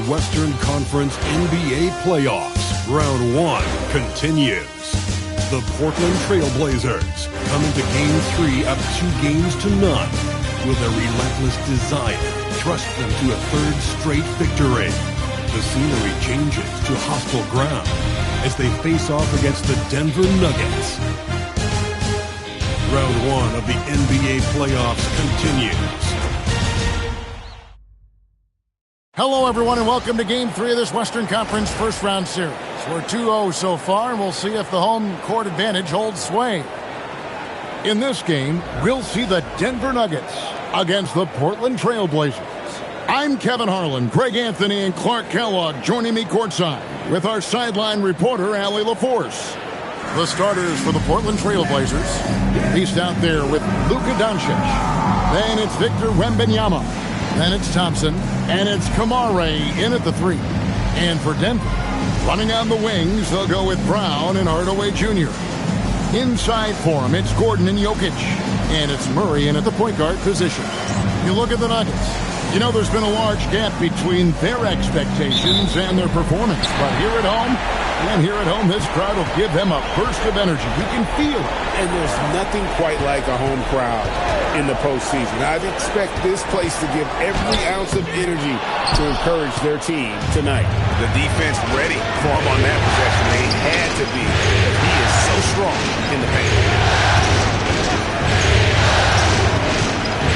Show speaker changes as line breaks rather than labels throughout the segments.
Western Conference NBA playoffs. Round 1 continues. The Portland Trail Blazers come into Game 3 up 2-0. Will their relentless desire thrust them to a third straight victory? The scenery changes to hostile ground as they face off against the Denver Nuggets. Round 1 of the NBA playoffs continues.
Hello, everyone, and welcome to Game 3 of this Western Conference first-round series. We're 2-0 so far, and we'll see if the home court advantage holds sway. In this game, we'll see the Denver Nuggets against the Portland Trail Blazers. I'm Kevin Harlan, Greg Anthony, and Clark Kellogg joining me courtside with our sideline reporter, Allie LaForce. The starters for the Portland Trail Blazers. He's out there with Luka Doncic. Then it's Victor Wembanyama. Then it's Thompson. And it's Kamare in at the 3. And for Denver, running on the wings, they'll go with Brown and Hardaway Jr. Inside for him, it's Gordon and Jokic. And it's Murray in at the point guard position. You look at the Nuggets. You know, there's been a large gap between their expectations and their performance. But here at home, this crowd will give them a burst of energy. You can feel it.
And there's nothing quite like a home crowd in the postseason. I'd expect this place to give every ounce of energy to encourage their team tonight.
The defense ready for him on that possession. They had to be. He is so strong in the paint.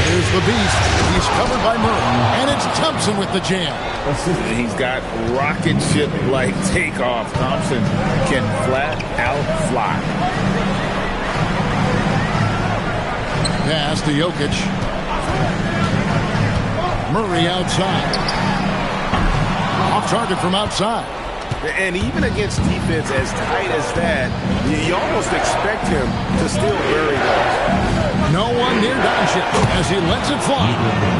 Here's the beast. He's covered by Murray. And it's Thompson with the jam.
He's got rocket ship-like takeoff. Thompson can flat out fly.
Pass to Jokic. Murray outside. Off target from outside.
And even against defense as tight as that, you almost expect him to still bury those.
No one near Doncic as he lets it fly.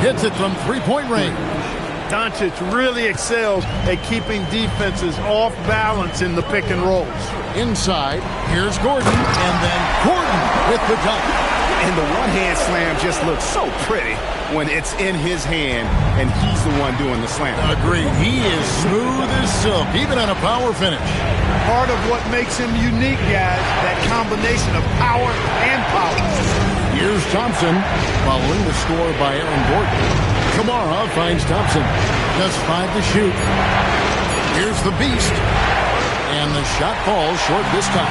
Hits it from three-point range.
Doncic really excels at keeping defenses off balance in the pick and rolls.
Inside, here's Gordon, and then Gordon with the dunk.
And the one-hand slam just looks so pretty when it's in his hand and he's the one doing the slam.
Agreed. He is smooth as silk, even on a power finish.
Part of what makes him unique, guys, that combination of power and power.
Here's Thompson, following the score by Aaron Gordon. Kamara finds Thompson. Just 5 to shoot. Here's the beast. And the shot falls short this time.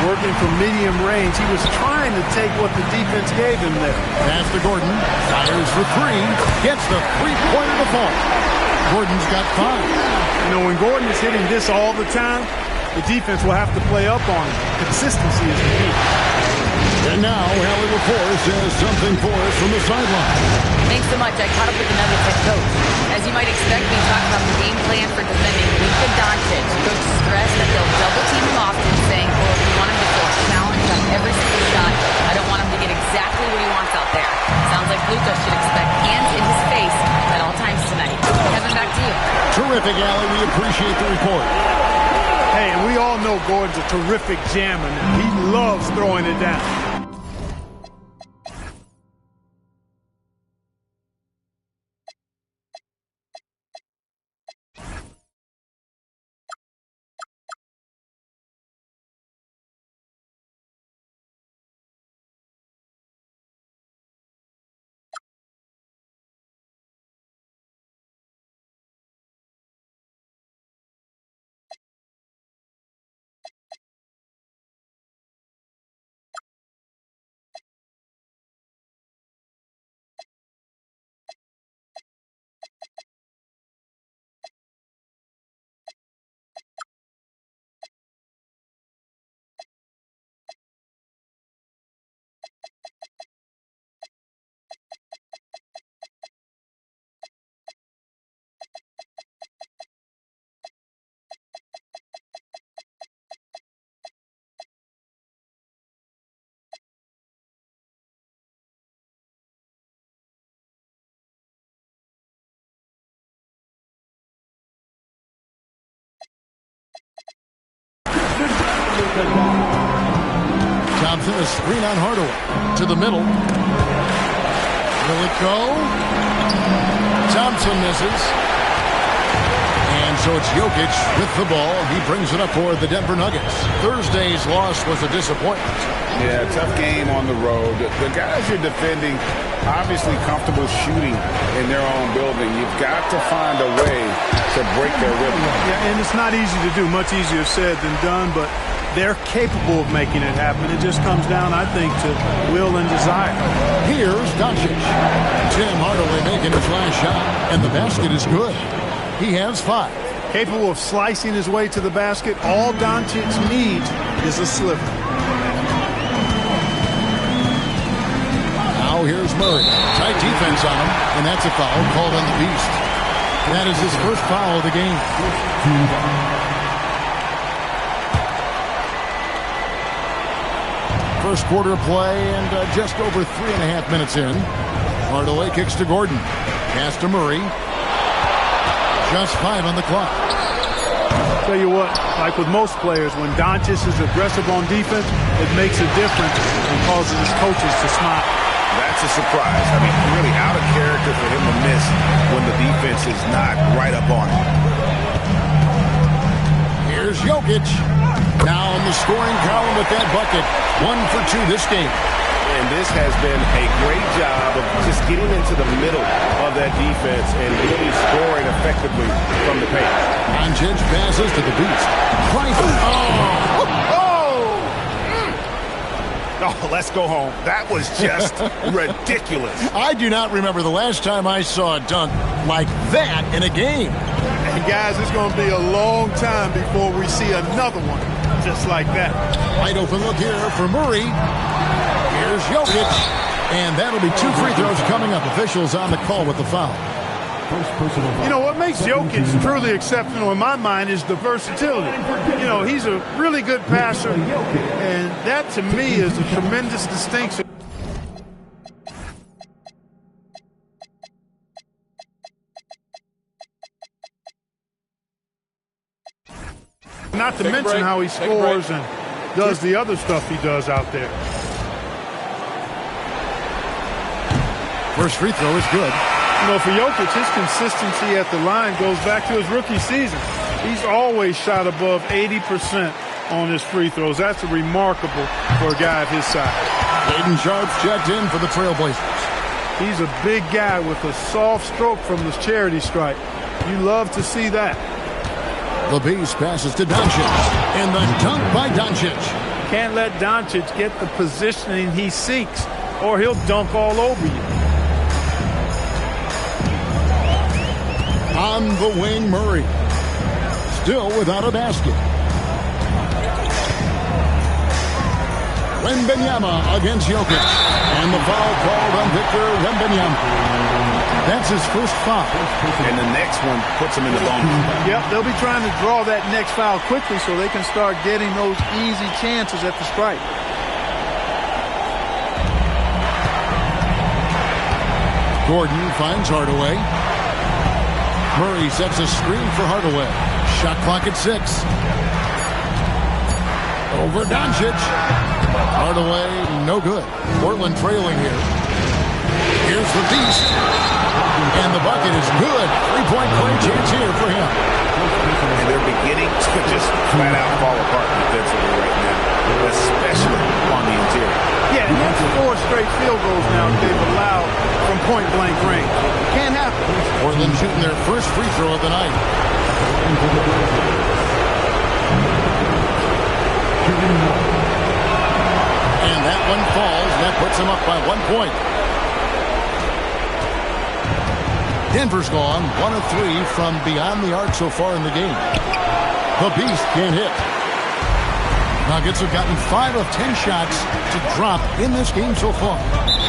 Working from medium range, he was trying to take what the defense gave him there.
Pass to Gordon. Fires for 3. Gets the three-pointer to fall. Gordon's got 5.
You know, when Gordon is hitting this all the time, the defense will have to play up on him. Consistency is the key.
And now, Allie LaForce has something for us from the sideline.
Thanks so much. I caught up with the Nuggets head coach. As you might expect, we talked about the game plan for defending Luka Doncic. Coach stressed that they'll double-team him often, saying, well, if you want him to force challenge on every single shot, I don't want him to get exactly what he wants out there. Sounds like Luka should expect hands in his face at all times tonight. Kevin, back to you.
Terrific, Allie. We appreciate the report.
Hey, and we all know Gordon's a terrific jammer, and he loves throwing it down.
Thompson, a screen on Hardaway. To the middle. Will it go? Thompson misses. And so it's Jokic with the ball. He brings it up for the Denver Nuggets. Thursday's loss was a disappointment.
Yeah, tough game on the road. The guys you're defending, obviously comfortable shooting in their own building. You've got to find a way to break their rhythm.
Yeah, and it's not easy to do. Much easier said than done, but they're capable of making it happen. It just comes down, I think, to will and desire.
Here's Doncic. Tim Hardaway making his last shot, and the basket is good. He has 5.
Capable of slicing his way to the basket. All Doncic needs is a sliver.
Now here's Murray. Tight defense on him, and that's a foul called on the Beast. That is his first foul of the game. First quarter play, and just over 3.5 minutes in. Hardaway kicks to Gordon. Pass to Murray. Just 5 on the clock.
Tell you what, like with most players, when Doncic is aggressive on defense, it makes a difference and causes his coaches to smile.
That's a surprise. I mean, really out of character for him to miss when the defense is not right up on him.
Here's Jokic. Now in the scoring column with that bucket. 1 for 2 this game.
And this has been a great job of just getting into the middle of that defense and really scoring effectively from the paint.
Doncic passes to the Beast.
Oh, let's go home. That was just ridiculous.
I do not remember the last time I saw a dunk like that in a game.
And guys, it's going to be a long time before we see another one just like that.
Wide open look here for Murray. Here's Jokic. And that'll be 2 free throws coming up. Officials on the call with the foul.
You know, what makes Jokic truly exceptional in my mind is the versatility. You know, he's a really good passer, and that to me is a tremendous distinction. Not to mention how he scores and does the other stuff he does out there.
First free throw is good.
You know, for Jokic, his consistency at the line goes back to his rookie season. He's always shot above 80% on his free throws. That's remarkable for a guy of his size.
Aiden Sharp checked in for the Trailblazers.
He's a big guy with a soft stroke from the charity stripe. You love to see that.
The Beast passes to Doncic. And the dunk by Doncic.
Can't let Doncic get the positioning he seeks, or he'll dunk all over you.
On the wing, Murray. Still without a basket. Wembanyama against Jokic. And the foul called on Victor Wembanyama. That's his first foul.
And the next one puts him in the bonus.
Yep, they'll be trying to draw that next foul quickly so they can start getting those easy chances at the stripe.
Gordon finds Hardaway. Murray sets a screen for Hardaway. Shot clock at 6. Over Doncic. Hardaway, no good. Portland trailing here. Here's the Beast. And the bucket is good. 3-point play chance here for him.
And they're beginning to just flat out fall apart defensively right now, especially on the interior.
Yeah, and that's 4 straight field goals now they've allowed from point-blank range. Can't happen.
Portland shooting their first free throw of the night. And that one falls. That puts them up by 1 point. Denver's gone 1 of 3 from beyond the arc so far in the game. The Beast can't hit. Nuggets have gotten 5 of 10 shots to drop in this game so far.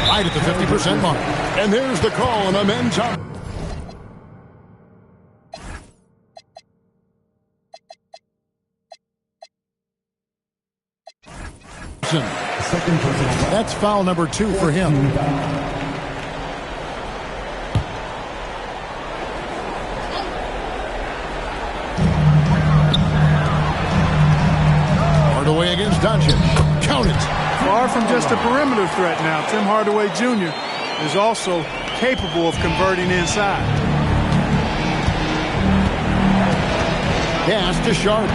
Right at the 50% mark. And there's the call on a men's top. That's foul number 2 for him. Hardaway against Doncic. Count it.
Far from just a perimeter threat now. Tim Hardaway Jr. is also capable of converting inside.
Pass to Sharp.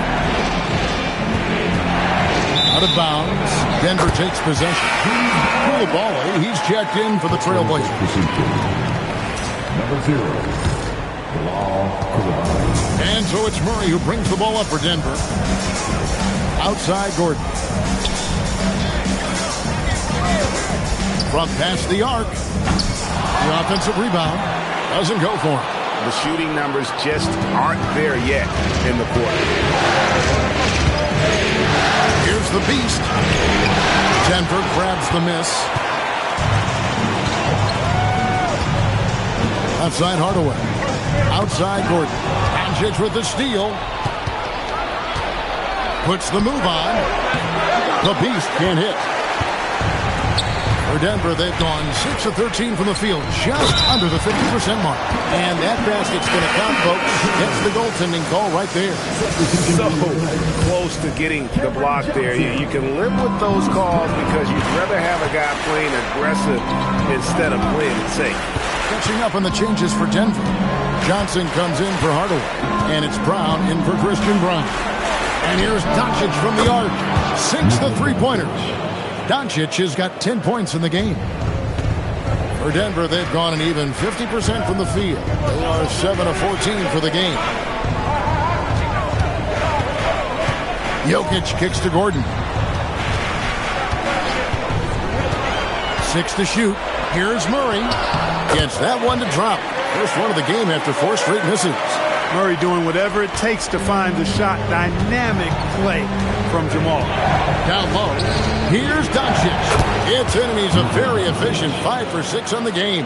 Out of bounds. Denver takes possession. Koulibaly, he's checked in for the Trailblazers.
Number 0.
And so it's Murray who brings the ball up for Denver. Outside Gordon. From past the arc. The offensive rebound doesn't go for him.
The shooting numbers just aren't there yet in the quarter.
Here's the beast. Denver grabs the miss. Outside Hardaway. Outside Gordon. Doncic with the steal. Puts the move on. The beast can't hit. For Denver, they've gone 6 of 13 from the field, just under the 50% mark. And that basket's going to count, folks. That's the goaltending call right there.
So close to getting the block there. You can live with those calls because you'd rather have a guy playing aggressive instead of playing it safe.
Catching up on the changes for Denver. Johnson comes in for Hardaway. And it's Brown in for Christian Brown. And here's Doncic from the arc. Sinks the three-pointers. Doncic has got 10 points in the game. For Denver, they've gone an even 50% from the field. They are 7 of 14 for the game. Jokic kicks to Gordon. 6 to shoot. Here's Murray. Gets that one to drop. First one of the game after 4 straight misses.
Murray doing whatever it takes to find the shot. Dynamic play from Jamal.
Down low. Here's Doncic. It's in, and he's a very efficient 5 for 6 on the game.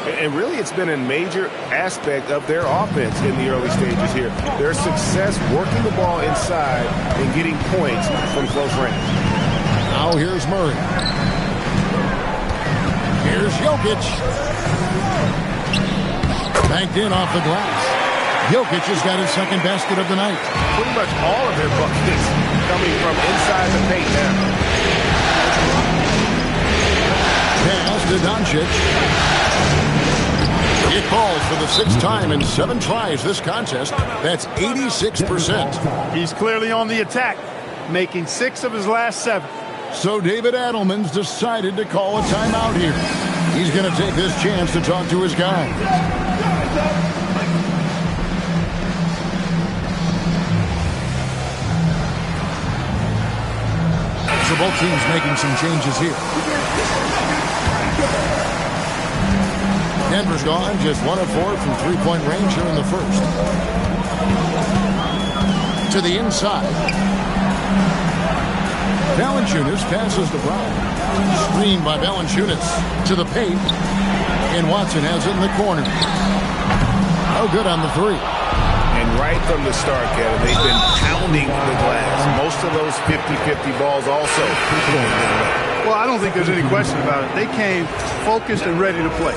And really, it's been a major aspect of their offense in the early stages here. Their success working the ball inside and getting points from close range.
Now here's Murray. Here's Jokic. Banked in off the glass. Jokic has got his second basket of the night.
Pretty much all of their buckets coming from inside the paint now.
Pass to Doncic. It falls for the 6th time in 7 tries this contest. That's 86%.
He's clearly on the attack, making 6 of his last 7.
So David Adelman's decided to call a timeout here. He's going to take this chance to talk to his guys. So both teams making some changes here. Denver's gone just 1 of 4 from three-point range here in the first. To the inside. Valanciunas passes to Brown. Screened by Valanciunas to the paint. And Watson has it in the corner. Oh, good on the 3.
And right from the start, Kevin, they've been pounding the glass. Most of those 50-50 balls also going their way.
Well, I don't think there's any question about it. They came focused and ready to play.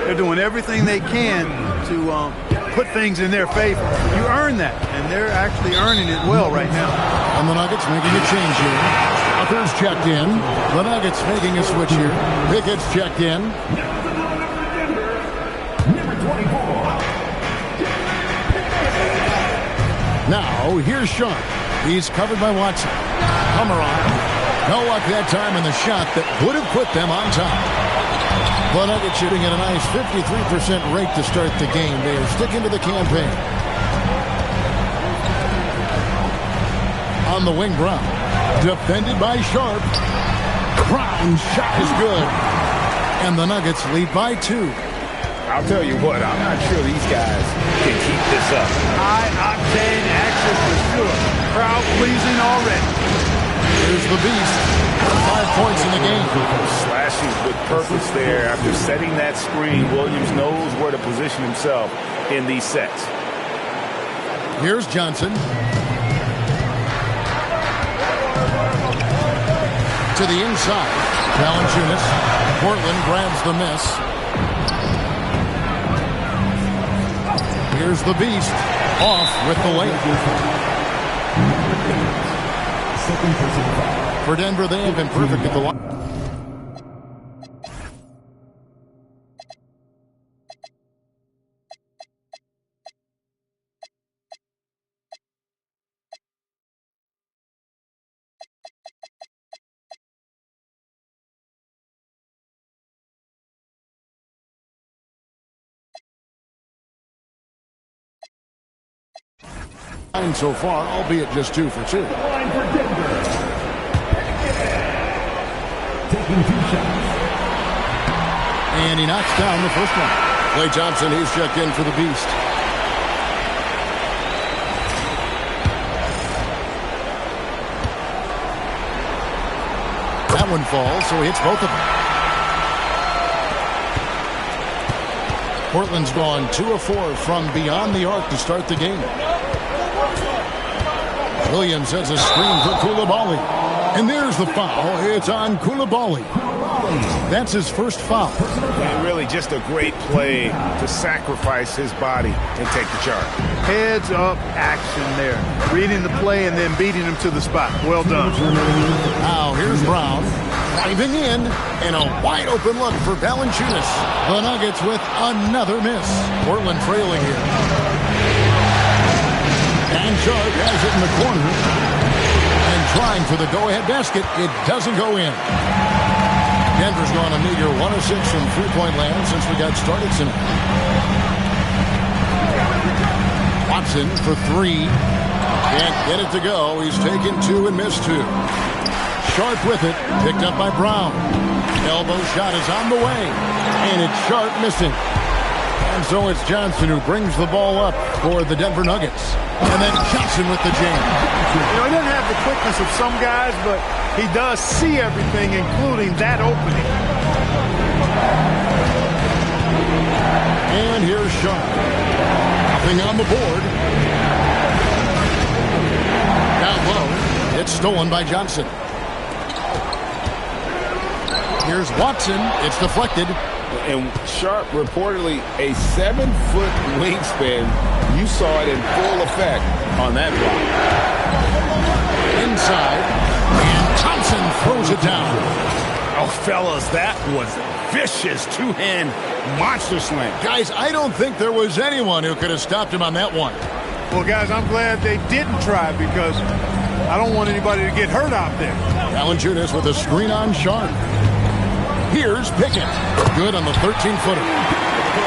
They're doing everything they can to put things in their favor. You earn that, and they're actually earning it well right now.
And the Nuggets making a change here. Tucker's checked in. The Nuggets making a switch here. Pickett's checked in.
Number 24.
Now, here's Sharp. He's covered by Watson. Hummer on. No luck that time in the shot that would have put them on top. The Nuggets shooting at a nice 53% rate to start the game. They are sticking to the campaign. On the wing, Brown. Defended by Sharp. Brown's shot is good. And the Nuggets lead by 2.
I'll tell you what, I'm not sure these guys can keep this up.
High-octane action for sure. Crowd pleasing already.
Here's the beast. 5 points in the game.
Slashing with purpose there. After setting that screen, Williams knows where to position himself in these sets.
Here's Johnson. To the inside. Valanciunas. Portland grabs the miss. Here's the beast. Off with the layup. For Denver, they have been perfect at the line. And so far, albeit just 2 for 2.
Line for Denver. Taking 2 shots.
And he knocks down the first one. Klay Thompson, he's checked in for the Beast. That one falls, so he hits both of them. Portland's gone 2 of 4 from beyond the arc to start the game. Williams has a screen for Coulibaly. And there's the foul. It's on Coulibaly. That's his first foul.
And really just a great play to sacrifice his body and take the charge.
Heads up action there. Reading the play and then beating him to the spot. Well done.
Now here's Brown. Driving in. And a wide open look for Valanciunas. The Nuggets with another miss. Portland trailing here. And Sharp has it in the corner. And trying for the go-ahead basket. It doesn't go in. Denver's gone a meager 1 of 6 from three-point land since we got started tonight. Watson for 3. Can't get it to go. He's taken 2 and missed 2. Sharp with it. Picked up by Brown. Elbow shot is on the way. And it's Sharp missing. And so it's Johnson who brings the ball up for the Denver Nuggets. And then Johnson with the jam.
You know, he doesn't have the quickness of some guys, but he does see everything, including that opening.
And here's Sharp. Nothing on the board. Down low. It's stolen by Johnson. Here's Watson. It's deflected.
And Sharp reportedly a 7-foot wingspan. You saw it in full effect on that block.
Inside. And Thompson throws it down.
Oh, fellas, that was vicious two-hand monster slam.
Guys, I don't think there was anyone who could have stopped him on that one.
Well, guys, I'm glad they didn't try because I don't want anybody to get hurt out there.
Valanciunas with a screen on Sharp. Here's Pickett. Good on the 13-footer.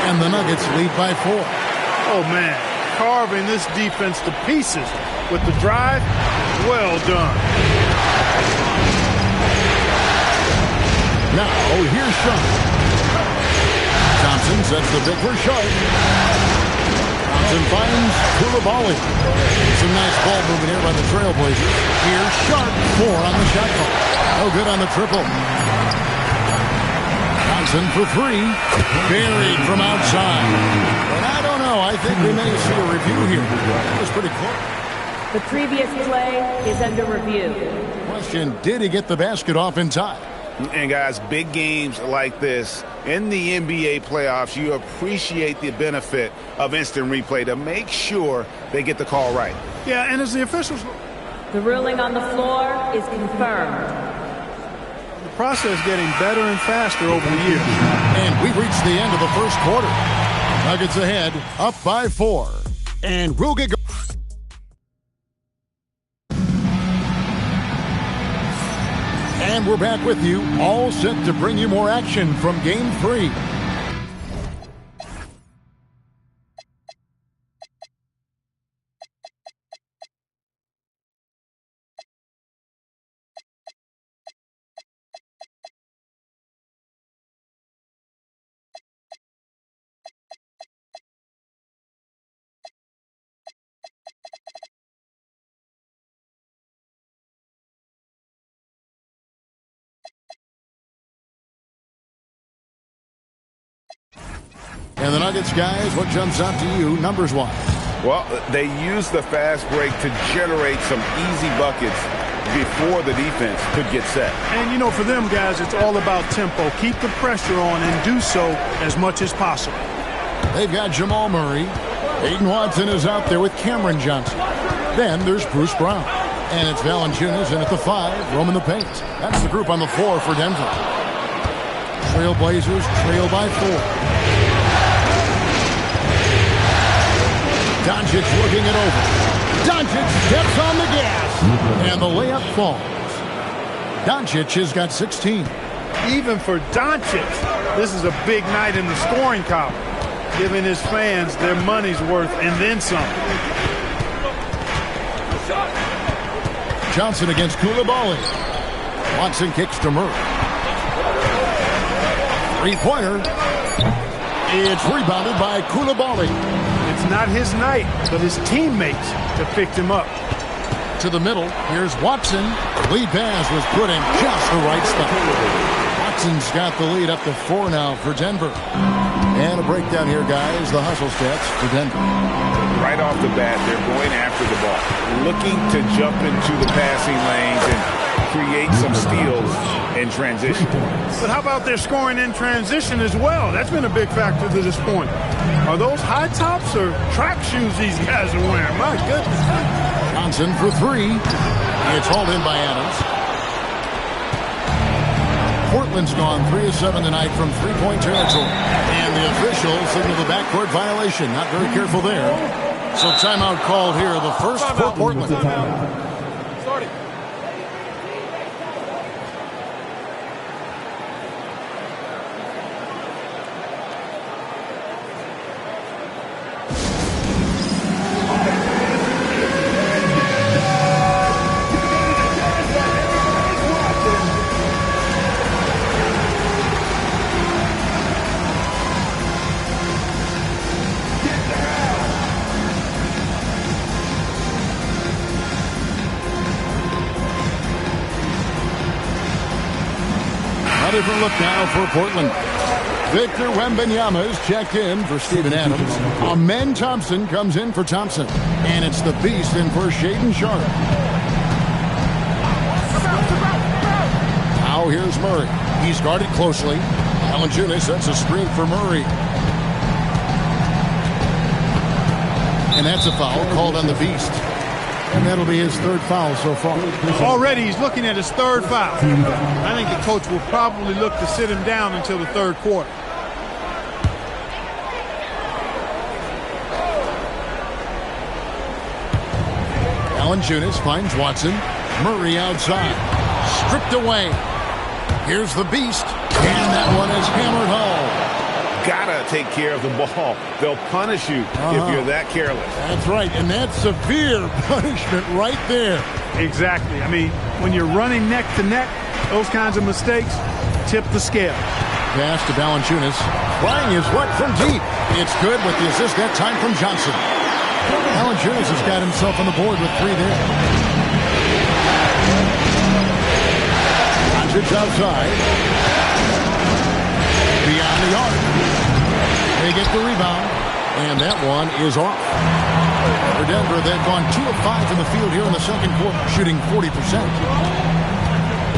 And the Nuggets lead by 4.
Oh, man. Carving this defense to pieces with the drive. Well done.
Now, here's Sharp. Thompson sets the pick for Sharp. Thompson finds Coulibaly. Some nice ball movement here by the Trailblazers. Here's Sharp. 4 on the shot clock. No good on the triple. Johnson for 3. Buried from outside. But I don't know. I think we may see a review here. That was pretty close.
The previous play is under review.
Question, did he get the basket off in time?
And guys, big games like this in the NBA playoffs, you appreciate the benefit of instant replay to make sure they get the call right.
Yeah, and as the officials...
The ruling on the floor is confirmed.
The process getting better and faster over the years.
And we've reached the end of the first quarter. Nuggets ahead, up by 4. And we'll get going. And we're back with you, all set to bring you more action from Game 3. And the Nuggets, guys, what jumps out to you numbers-wise?
Well, they used the fast break to generate some easy buckets before the defense could get set.
And, you know, for them, guys, it's all about tempo. Keep the pressure on and do so as much as possible.
They've got Jamal Murray. Aiden Watson is out there with Cameron Johnson. Then there's Bruce Brown. And it's Valanciunas in at the 5, roaming the paint. That's the group on the floor for Denver. Trailblazers trail by 4. Doncic looking it over. Doncic steps on the gas. And the layup falls. Doncic has got 16.
Even for Doncic, this is a big night in the scoring column, giving his fans their money's worth and then some.
Johnson against Koulibaly. Watson kicks to Murray. Three-pointer. It's rebounded by Koulibaly.
It's not his night, but his teammates have picked him up.
To the middle. Here's Watson. Lead pass was put in just the right spot. Watson's got the lead up to 4 now for Denver. And a breakdown here, guys. The hustle stats for Denver.
Right off the bat, they're going after the ball, looking to jump into the passing lanes and create some steals in transition.
But how about their scoring in transition as well? That's been a big factor to this point. Are those high tops or track shoes these guys are wearing? My goodness.
Johnson for 3. It's hauled in by Adams. Portland's gone 3 of 7 tonight from three-point territory. And the officials signal the backcourt violation. Not very careful there. So timeout called here. The first for Portland.
Sorry.
A different look now for Portland. Victor Wembanyama is checked in for Steven Adams. Amen Thompson comes in for Thompson. And it's the Beast in for Shaedon Sharp. Now here's Murray. He's guarded closely. Valanciunas sets a screen for Murray. And that's a foul called on the Beast. And that'll be his 3rd foul so far.
Already he's looking at his 3rd foul. I think the coach will probably look to sit him down until the 3rd quarter.
Valanciunas finds Watson. Murray outside. Stripped away. Here's the Beast. And that one is hammered home.
Gotta take care of the ball. They'll punish you if you're that careless.
That's right, and that's severe punishment right there.
Exactly. I mean, when you're running neck to neck, those kinds of mistakes tip the scale.
Pass to Valanciunas. Flying his what from deep. It's good with the assist that time from Johnson. Valanciunas has got himself on the board with 3 there. Doncic outside. Beyond the arc. They get the rebound, and that one is off. For Denver, they've gone 2 of 5 from the field here in the second quarter, shooting 40%.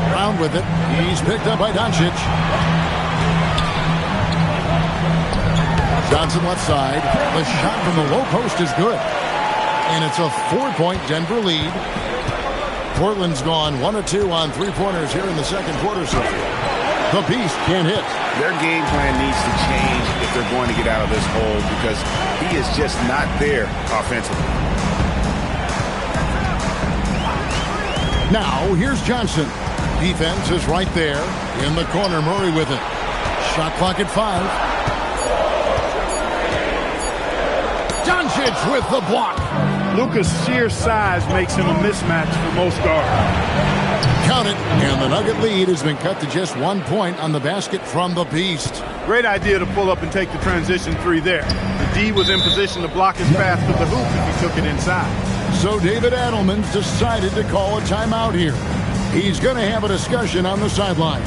Brown with it. He's picked up by Doncic. Johnson left side. The shot from the low post is good. And it's a 4-point Denver lead. Portland's gone 1 of 2 on 3-pointers here in the second quarter. So the Beast can't hit.
Their game plan needs to change if they're going to get out of this hole because he is just not there offensively.
Now, here's Johnson. Defense is right there. In the corner, Murray with it. Shot clock at 5. Doncic with the block.
Luka's sheer size makes him a mismatch for most guards.
Count it, and the Nugget lead has been cut to just 1 point on the basket from the Beast.
Great idea to pull up and take the transition 3 there. The D was in position to block his path to the hoop if he took it inside.
So David Adelman's decided to call a timeout here. He's going to have a discussion on the sideline.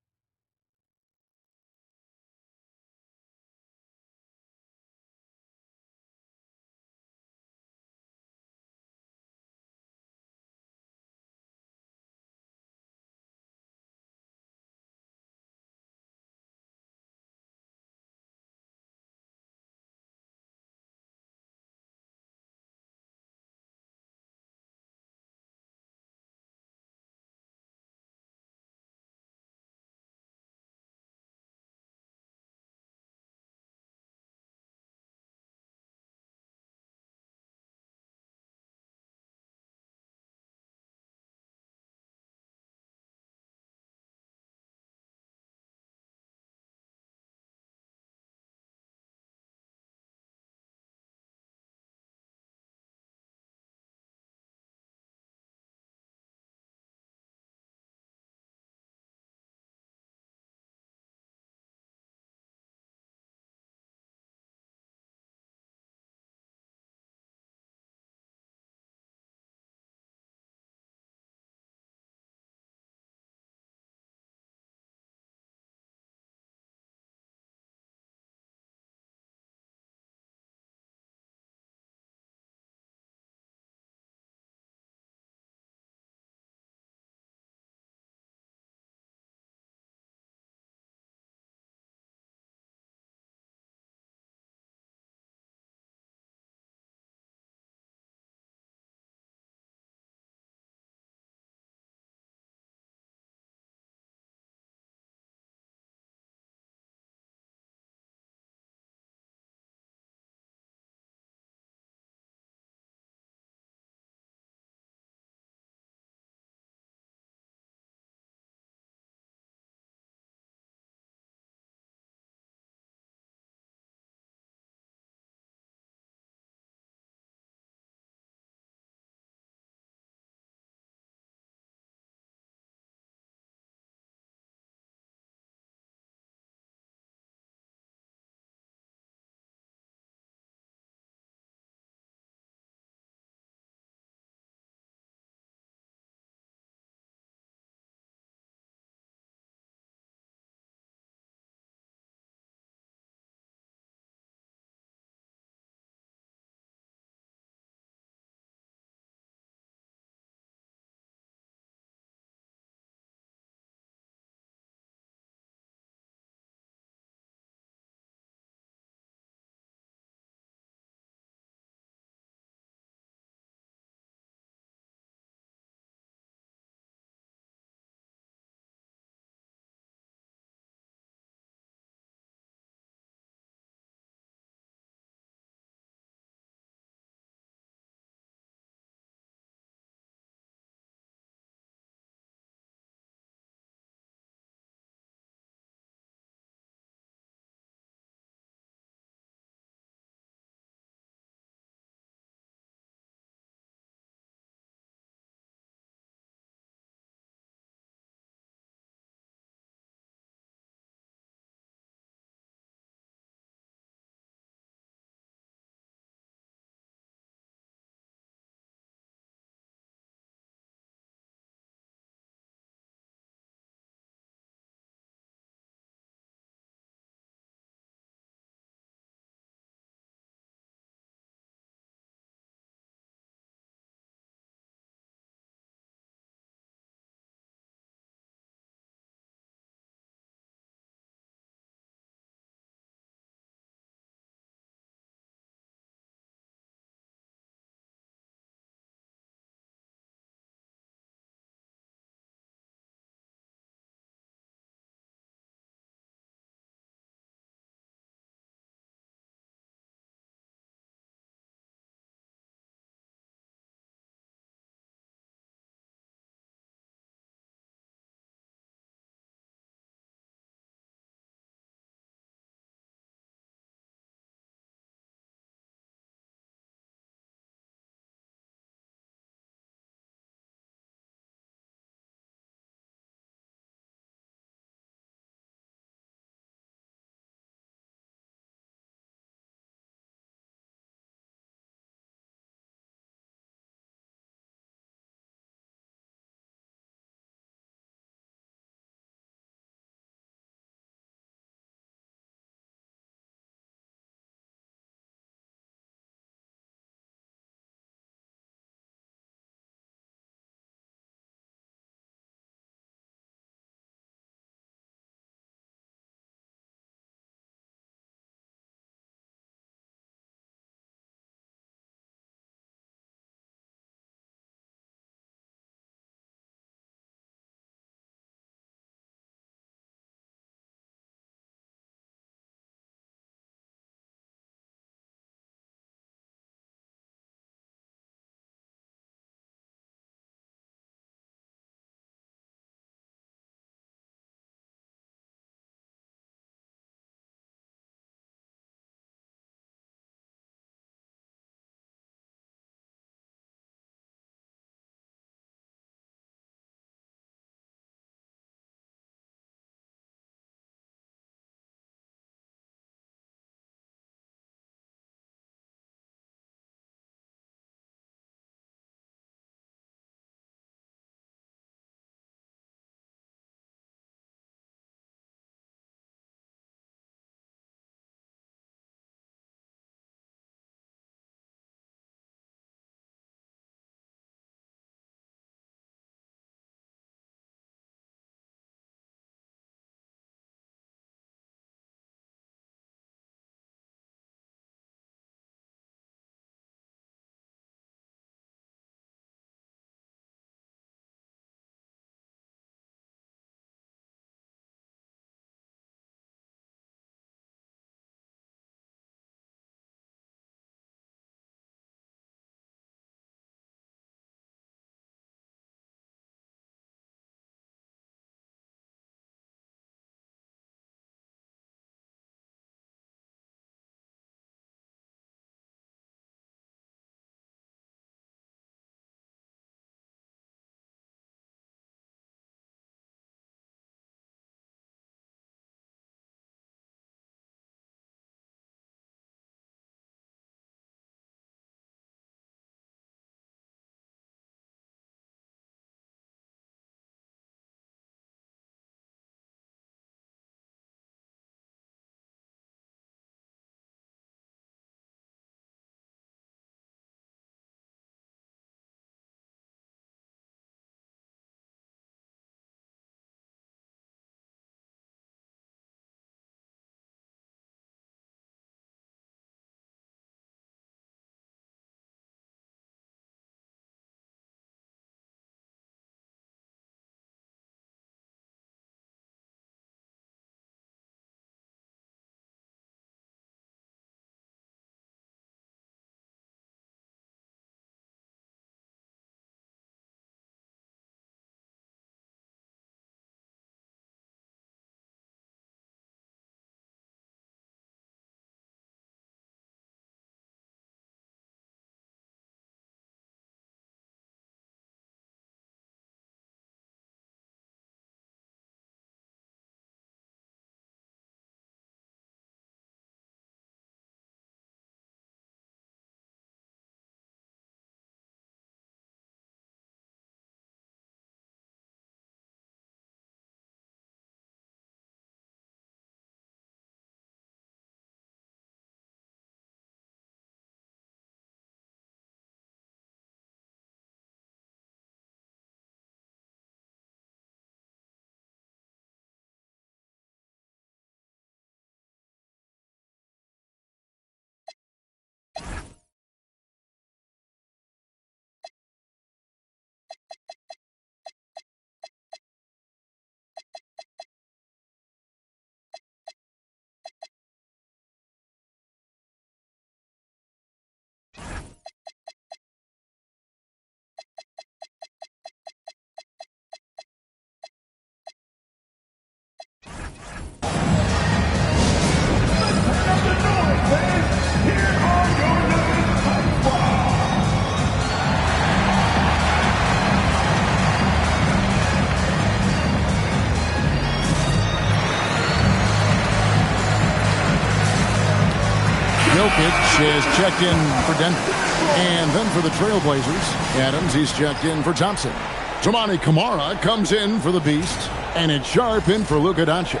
Jokic is checked in for Denver. And then for the Trailblazers, Adams, he's checked in for Thompson. Toumani Camara comes in for the Beast. And it's Sharp in for Luka Doncic.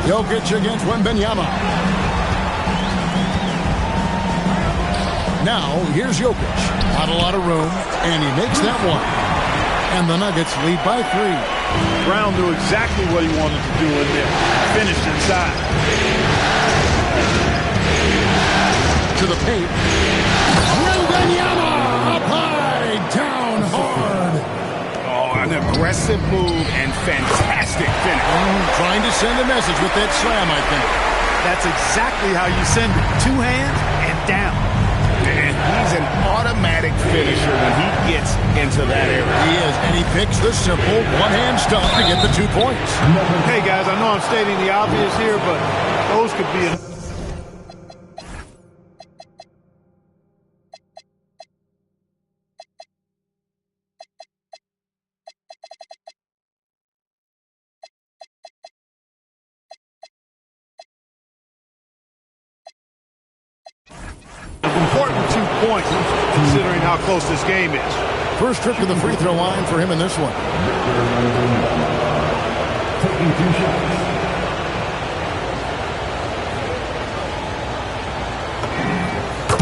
Jokic against Wembanyama. Now, here's Jokic. Not a lot of room, and he makes that one. And the Nuggets lead by 3.
Brown knew exactly what he wanted to do in there. Finish inside.
To the paint. Wembanyama up high, down hard.
Oh, an aggressive move and fantastic finish.
Trying to send a message with that slam, I think.
That's exactly how you send it. 2 hands and down.
And he's an automatic finisher when he gets into that area.
He is, and he picks the simple one-hand stuff to get the 2 points.
Hey, guys, I know I'm stating the obvious here, but those could be an important 2 points, considering how close this game is.
First trip to the free throw line for him in this one.
Taking 2 shots.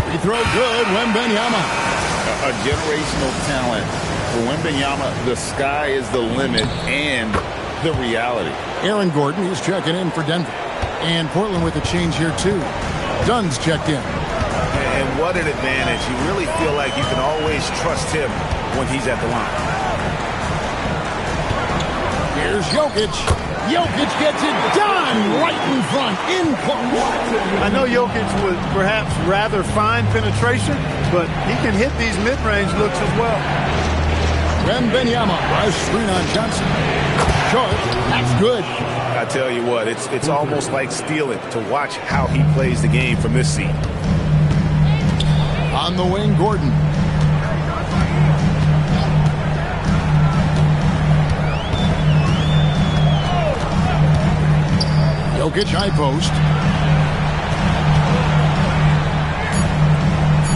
Free throw good, Wembanyama.
A generational talent. For Wembanyama, the sky is the limit and the reality.
Aaron Gordon, he's checking in for Denver. And Portland with a change here, too. Dunn's checked in.
And what an advantage. You really feel like you can always trust him when he's at the line.
Here's Jokic. Jokic gets it done right in front. In close.
I know Jokic would perhaps rather find penetration, but he can hit these mid-range looks as well.
Wembanyama, a screen on Johnson. Short, that's good.
I tell you what, it's almost like stealing to watch how he plays the game from this seat.
On the wing, Gordon. Jokic high post.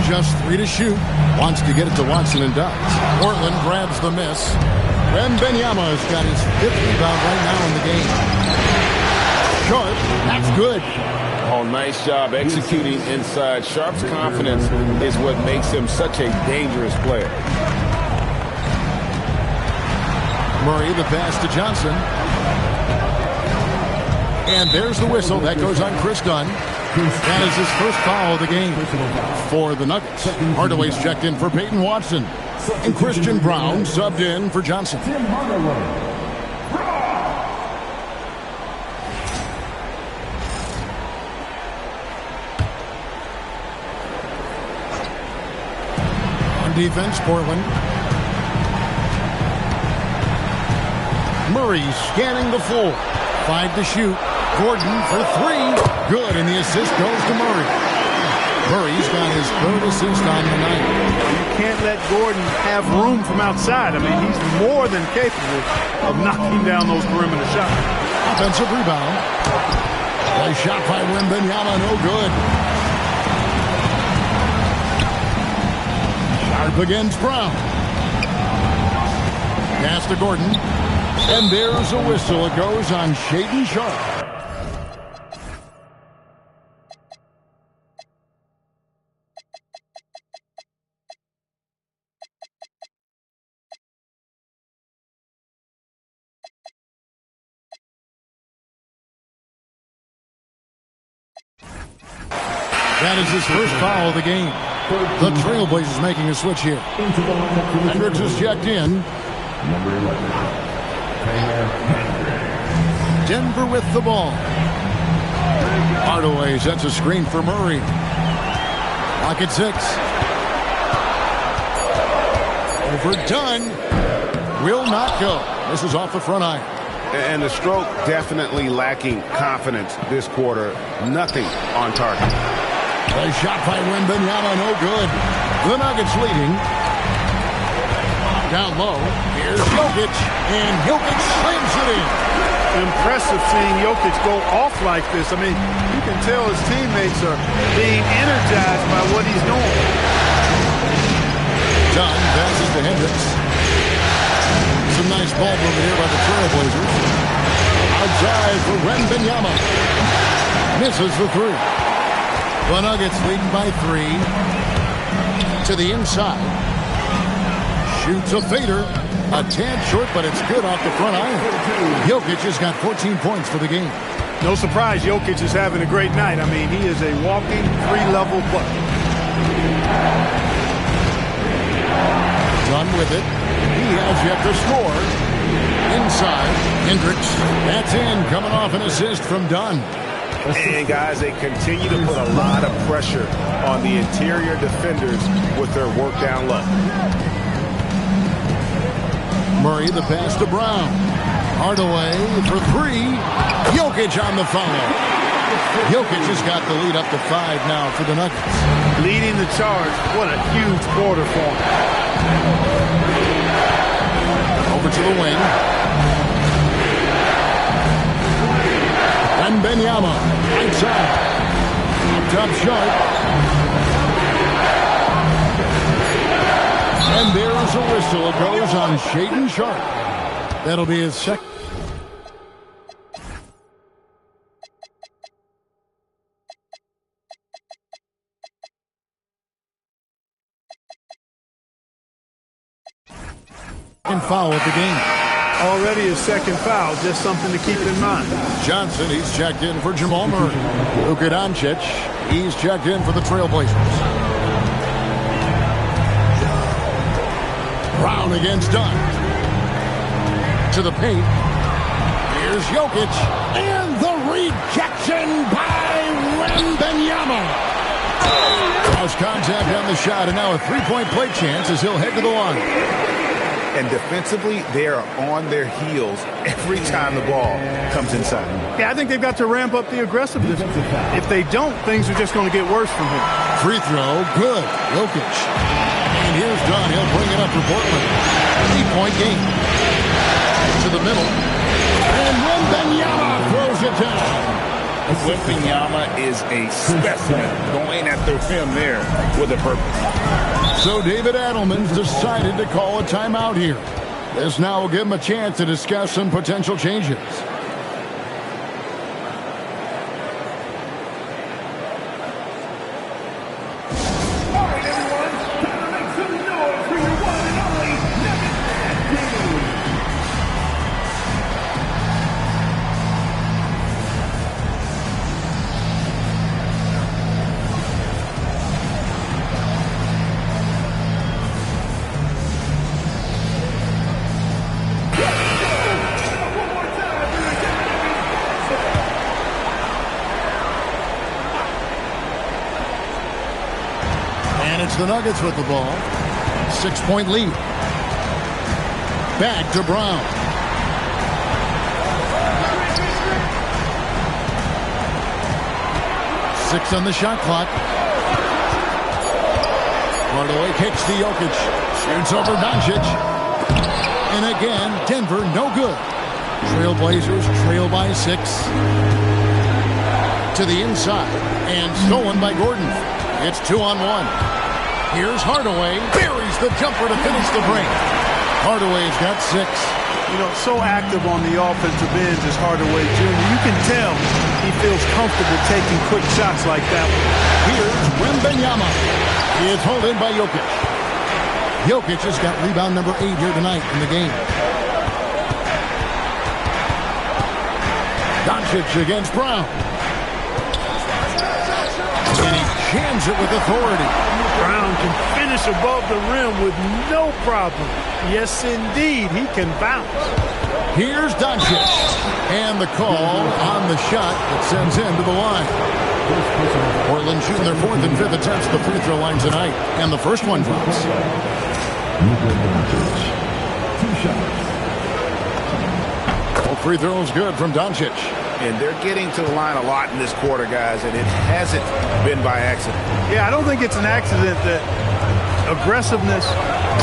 Just 3 to shoot. Wants to get it to Watson and does. Portland grabs the miss. Wembanyama has got his 5th rebound right now in the game. Sharp, that's good.
Oh, nice job executing inside. Sharp's confidence is what makes him such a dangerous player.
Murray, the pass to Johnson. And there's the whistle. That goes on Chris Dunn. That is his first foul of the game for the Nuggets. Hardaway's checked in for Peyton Watson. And Christian Brown subbed in for Johnson. On defense, Portland. Murray scanning the floor. 5 to shoot. Gordon for 3. Good, and the assist goes to Murray. Murray's got his 3rd assist on the night.
You can't let Gordon have room from outside. I mean, he's more than capable of knocking down those perimeter shots.
Offensive rebound. A shot by Wembanyama, no good. Sharp against Brown. Pass to Gordon. And there's a whistle. It goes on Shaedon Sharp. That is his first foul of the game. The Trailblazers making a switch here. Hendricks is checked in.
Number 11.
Denver with the ball. Hardaway sets a screen for Murray. Clock at 6. Overdone. Will not go. This is off the front iron.
And the stroke definitely lacking confidence this quarter. Nothing on target.
A shot by Wembanyama, no good. The Nuggets leading. Down low, here's Jokic, and Jokic slams it in.
Impressive seeing Jokic go off like this. I mean, you can tell his teammates are being energized by what he's doing.
Dunn passes to Hendricks. Some nice ball movement here by the Trailblazers. Outside for Wembanyama. Misses the three. The Nuggets leading by 3. To the inside. Shoots a fader. A tad short, but it's good off the front iron. Jokic has got 14 points for the game.
No surprise, Jokic is having a great night. I mean, he is a walking three-level bucket.
Done with it. He has yet to score. Inside, Hendricks. That's in, coming off an assist from Dunn.
And, guys, they continue to put a lot of pressure on the interior defenders with their work down low.
Murray, the pass to Brown. Hardaway for 3. Jokic on the foul. Jokic has got the lead up to 5 now for the Nuggets.
Leading the charge. What a huge quarter for him.
Over to the wing. Wembanyama outside. Top shot. And there's a whistle. It goes on Shaedon Sharpe. That'll be his second. Foul at the game.
Already his second foul, just something to keep in mind.
Johnson, he's checked in for Jamal Murray. Luka Doncic, he's checked in for the Trailblazers. Brown against Dunn. To the paint. Here's Jokic. And the rejection by Wembanyama. Cross contact on the shot, and now a three-point play chance as he'll head to the line.
And defensively, they are on their heels every time the ball comes inside.
Yeah, I think they've got to ramp up the aggressiveness. If they don't, things are just going to get worse from here.
Free throw, good. Jokic. And here's Dunn. He'll bring it up for Portland. 3-point game. To the middle. And Wembanyama throws it down.
Wembanyama is a specimen going at the rim there with a purpose.
So David Adelman's decided to call a timeout here. This now will give him a chance to discuss some potential changes. The Nuggets with the ball. 6-point lead. Back to Brown. Six on the shot clock. Hardaway kicks to Jokic. Shoots over Doncic. And again, Denver no good. Trailblazers trail by 6. To the inside. And stolen by Gordon. It's 2-on-1. Here's Hardaway. Buries the jumper to finish the break. Hardaway's got 6.
You know, so active on the offensive end is Hardaway Jr. You can tell he feels comfortable taking quick shots like that one.
Here's Wembanyama. It's hauled in by Jokic. Jokic has got rebound number 8 here tonight in the game. Doncic against Brown. And he jams it with authority.
Brown can finish above the rim with no problem. Yes, indeed, he can bounce.
Here's Doncic. And the call on the shot that sends him to the line. Portland shooting their 4th and 5th attempts at the free throw line tonight. And the first one drops.
2 shots.
All free throws good from Doncic.
And they're getting to the line a lot in this quarter, guys, and it hasn't been by accident.
Yeah, I don't think it's an accident that aggressiveness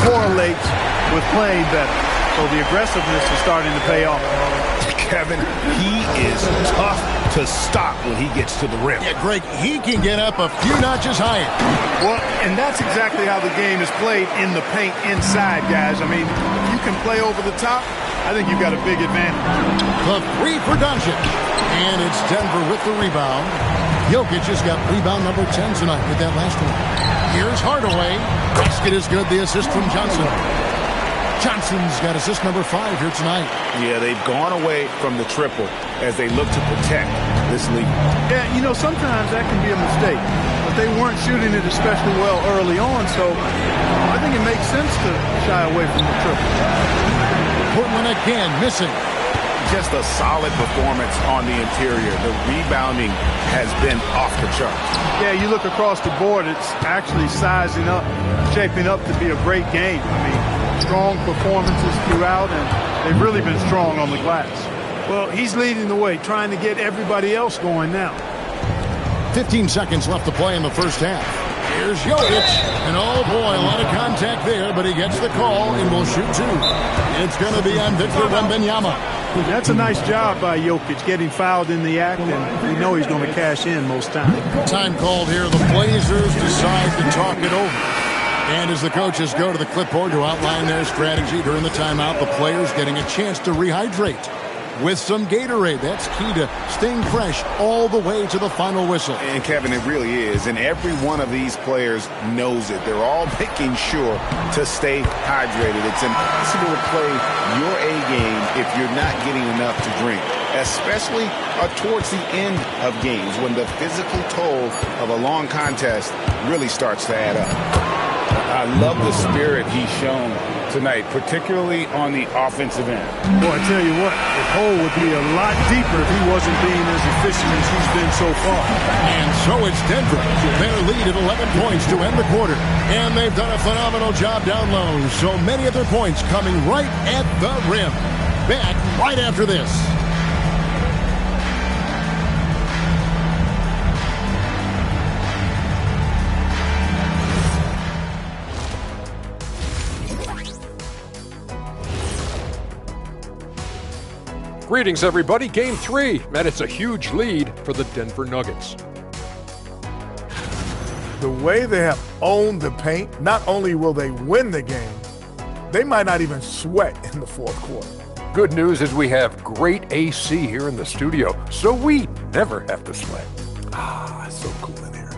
correlates with playing better. So the aggressiveness is starting to pay off.
Kevin, he is tough to stop when he gets to the rim.
Yeah, Greg, he can get up a few notches higher.
Well, and that's exactly how the game is played in the paint inside, guys. I mean, if you can play over the top, I think you've got a big advantage.
The three for Doncic. And it's Denver with the rebound. Jokic has got rebound number 10 tonight with that last one. Here's Hardaway. Basket is good. The assist from Johnson. Johnson's got assist number 5 here tonight.
Yeah, they've gone away from the triple as they look to protect this lead.
Yeah, you know, sometimes that can be a mistake. But they weren't shooting it especially well early on, so I think it makes sense to shy away from the triple.
Portland again missing.
Just a solid performance on the interior. The rebounding has been off the charts.
Yeah, you look across the board, it's actually sizing up, shaping up to be a great game. I mean, strong performances throughout, and they've really been strong on the glass. Well, he's leading the way, trying to get everybody else going now.
15 seconds left to play in the first half. Here's Jokic. And oh boy, a lot of contact there, but he gets the call and will shoot 2. It's going to be on Victor Wembanyama.
That's a nice job by Jokic, getting fouled in the act, and we know he's going to cash in most times.
Time called here. The Blazers decide to talk it over. And as the coaches go to the clipboard to outline their strategy during the timeout, the players getting a chance to rehydrate with some Gatorade. That's key to staying fresh all the way to the final whistle.
And Kevin, it really is. And every one of these players knows it. They're all making sure to stay hydrated. It's impossible to play your A game if you're not getting enough to drink, especially towards the end of games when the physical toll of a long contest really starts to add up. I love the spirit he's shown tonight, particularly on the offensive end.
Boy, I tell you what, the hole would be a lot deeper if he wasn't being as efficient as he's been so far.
And so it's Denver. Their lead at 11 points to end the quarter. And they've done a phenomenal job down low. So many of their points coming right at the rim. Back right after this.
Greetings, everybody. Game 3, and it's a huge lead for the Denver Nuggets.
The way they have owned the paint, not only will they win the game, they might not even sweat in the fourth quarter.
Good news is we have great AC here in the studio, so we never have to sweat.
So cool in here.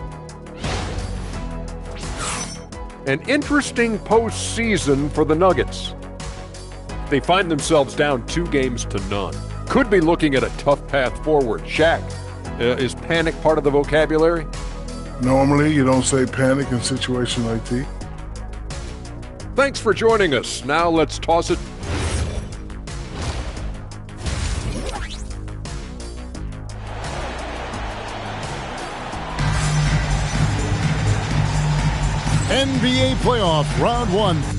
An interesting postseason for the Nuggets. They find themselves down 2-0. Could be looking at a tough path forward. Shaq, is panic part of the vocabulary?
Normally, you don't say panic in situations like these.
Thanks for joining us. Now let's toss it.
NBA playoff round 1.